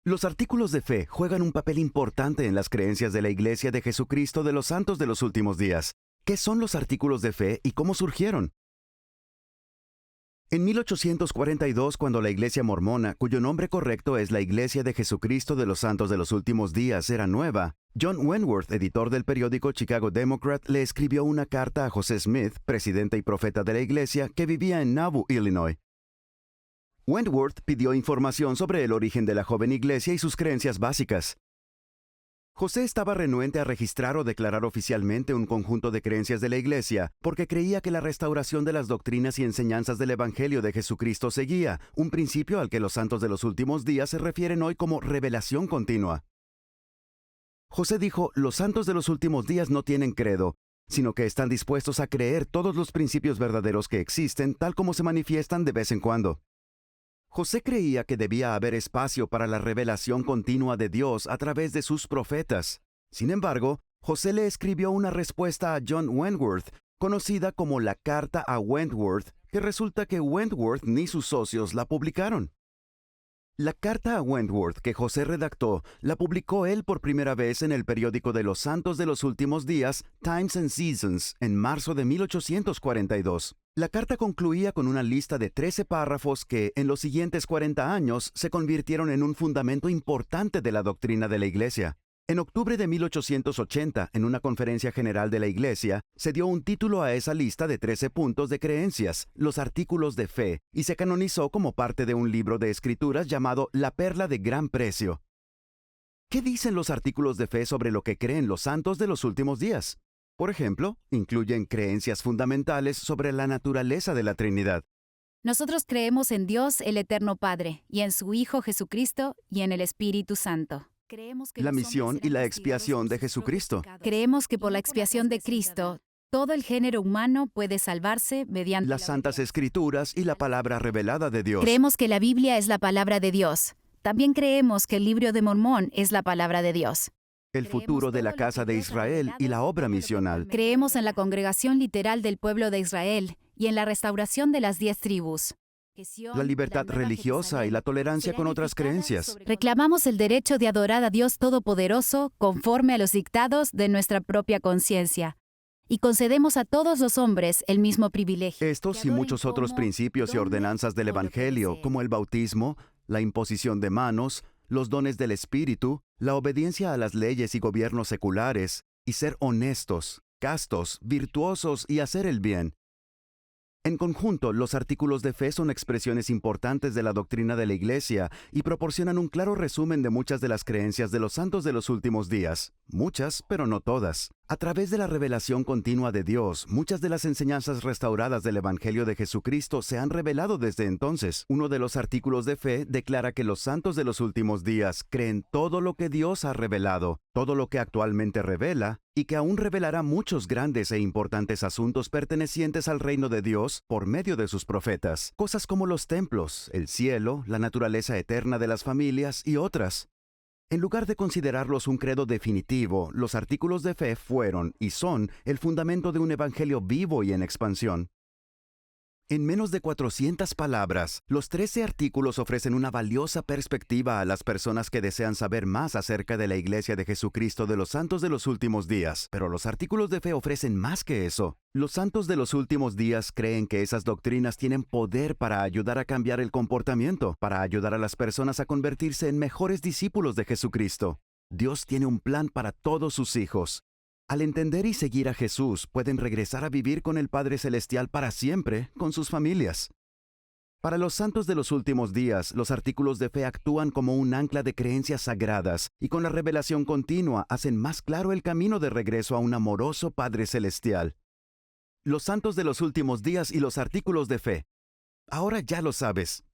Los artículos de fe juegan un papel importante en las creencias de la Iglesia de Jesucristo de los Santos de los Últimos Días. ¿Qué son los artículos de fe y cómo surgieron? En 1842, cuando la Iglesia Mormona, cuyo nombre correcto es la Iglesia de Jesucristo de los Santos de los Últimos Días, era nueva, John Wentworth, editor del periódico Chicago Democrat, le escribió una carta a José Smith, presidente y profeta de la Iglesia, que vivía en Nauvoo, Illinois. Wentworth pidió información sobre el origen de la joven iglesia y sus creencias básicas. José estaba renuente a registrar o declarar oficialmente un conjunto de creencias de la Iglesia, porque creía que la restauración de las doctrinas y enseñanzas del Evangelio de Jesucristo seguía, un principio al que los santos de los últimos días se refieren hoy como revelación continua. José dijo, los santos de los últimos días no tienen credo, sino que están dispuestos a creer todos los principios verdaderos que existen, tal como se manifiestan de vez en cuando. José creía que debía haber espacio para la revelación continua de Dios a través de sus profetas. Sin embargo, José le escribió una respuesta a John Wentworth, conocida como la Carta a Wentworth, que resulta que Wentworth ni sus socios la publicaron. La carta a Wentworth que José redactó la publicó él por primera vez en el periódico de los Santos de los Últimos Días, Times and Seasons, en marzo de 1842. La carta concluía con una lista de 13 párrafos que, en los siguientes 40 años, se convirtieron en un fundamento importante de la doctrina de la Iglesia. En octubre de 1880, en una conferencia general de la Iglesia, se dio un título a esa lista de 13 puntos de creencias, los artículos de fe, y se canonizó como parte de un libro de escrituras llamado La Perla de Gran Precio. ¿Qué dicen los artículos de fe sobre lo que creen los santos de los últimos días? Por ejemplo, incluyen creencias fundamentales sobre la naturaleza de la Trinidad. Nosotros creemos en Dios, el Eterno Padre, y en su Hijo Jesucristo, y en el Espíritu Santo. La misión y la expiación de Jesucristo. Creemos que por la expiación de Cristo, todo el género humano puede salvarse mediante Las Santas Escrituras y la palabra revelada de Dios. Creemos que la Biblia es la palabra de Dios. También creemos que el Libro de Mormón es la palabra de Dios. El futuro de la casa de Israel y la obra misional. Creemos en la congregación literal del pueblo de Israel y en la restauración de las 10 tribus. La libertad religiosa y la tolerancia con otras creencias. Reclamamos el derecho de adorar a Dios Todopoderoso conforme a los dictados de nuestra propia conciencia. Y concedemos a todos los hombres el mismo privilegio. Estos y muchos otros principios y ordenanzas del Evangelio, como el bautismo, la imposición de manos, los dones del Espíritu, la obediencia a las leyes y gobiernos seculares, y ser honestos, castos, virtuosos y hacer el bien. En conjunto, los artículos de fe son expresiones importantes de la doctrina de la Iglesia y proporcionan un claro resumen de muchas de las creencias de los santos de los últimos días. Muchas, pero no todas. A través de la revelación continua de Dios, muchas de las enseñanzas restauradas del Evangelio de Jesucristo se han revelado desde entonces. Uno de los artículos de fe declara que los santos de los últimos días creen todo lo que Dios ha revelado, todo lo que actualmente revela, y que aún revelará muchos grandes e importantes asuntos pertenecientes al reino de Dios por medio de sus profetas. Cosas como los templos, el cielo, la naturaleza eterna de las familias y otras. En lugar de considerarlos un credo definitivo, los artículos de fe fueron y son el fundamento de un evangelio vivo y en expansión. En menos de 400 palabras, los 13 artículos ofrecen una valiosa perspectiva a las personas que desean saber más acerca de la Iglesia de Jesucristo de los Santos de los Últimos Días. Pero los artículos de fe ofrecen más que eso. Los santos de los últimos días creen que esas doctrinas tienen poder para ayudar a cambiar el comportamiento, para ayudar a las personas a convertirse en mejores discípulos de Jesucristo. Dios tiene un plan para todos sus hijos. Al entender y seguir a Jesús, pueden regresar a vivir con el Padre Celestial para siempre, con sus familias. Para los santos de los últimos días, los artículos de fe actúan como un ancla de creencias sagradas y con la revelación continua hacen más claro el camino de regreso a un amoroso Padre Celestial. Los santos de los últimos días y los artículos de fe. Ahora ya lo sabes.